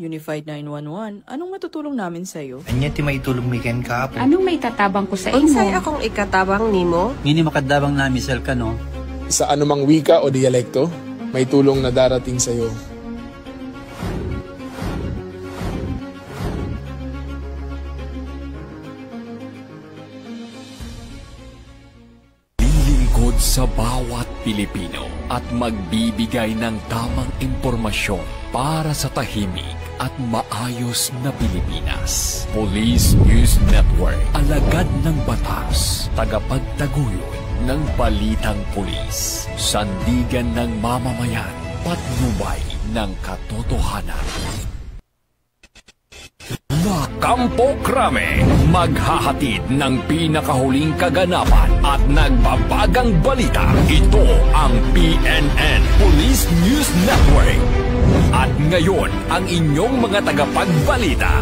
Unified 911, anong matutulong namin sa'yo? Anya ti maitulong mi ken kapo. Anong may tatabang ko sa imo? Unsay akong ikatabang nimo? Ngini makadabang na misal ka no? Sa anumang wika o dialekto, may tulong na darating sa iyo. Lilingkod sa bawat Pilipino at magbibigay ng tamang impormasyon para sa tahimik at maayos na Pilipinas. Police News Network, alagad ng batas, tagapagtaguyod ng balitang pulis, sandigan ng mamamayan, patnubay ng katotohanan. La Campo Crame, maghahatid ng pinakahuling kaganapan at nagbabagang balita. Ito ang PNN Police News Network. At ngayon, ang inyong mga tagapagbalita.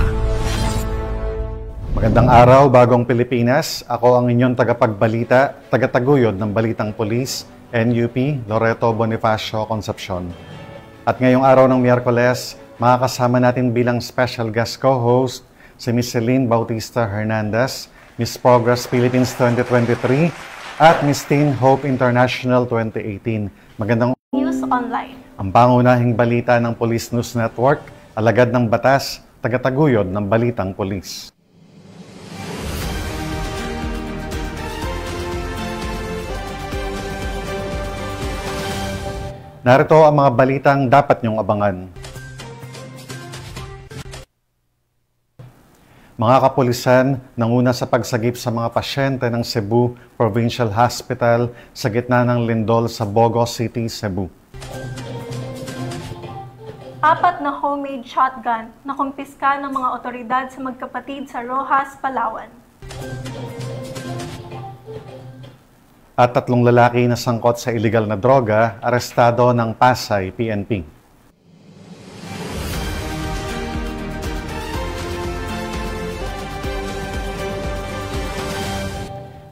Magandang araw, Bagong Pilipinas. Ako ang inyong tagapagbalita, tagataguyod ng Balitang Pulis, NUP, Loreto Bonifacio Concepcion. At ngayong araw ng Miyerkules, makakasama natin bilang special guest co-host si Miss Celine Bautista Hernandez, Miss Progress Philippines 2023, at Miss Teen Hope International 2018. Magandang News Online. Ang pangunahing balita ng Police News Network, alagad ng batas, tagataguyod ng Balitang Pulis. Narito ang mga balitang dapat niyong abangan. Mga kapulisan nanguna sa pagsagip sa mga pasyente ng Cebu Provincial Hospital sa gitna ng lindol sa Bogo City, Cebu. 4 na homemade shotgun na kumpiska ng mga otoridad sa magkapatid sa Rojas, Palawan. At 3 lalaki na sangkot sa illegal na droga, arestado ng Pasay PNP.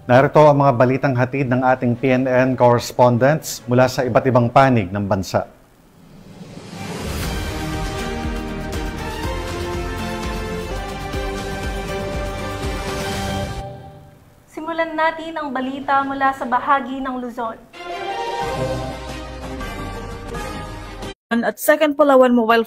Narito ang mga balitang hatid ng ating PNN correspondents mula sa iba't ibang panig ng bansa. Simulan natin ang balita mula sa bahagi ng Luzon. At 2nd Palawan Mobile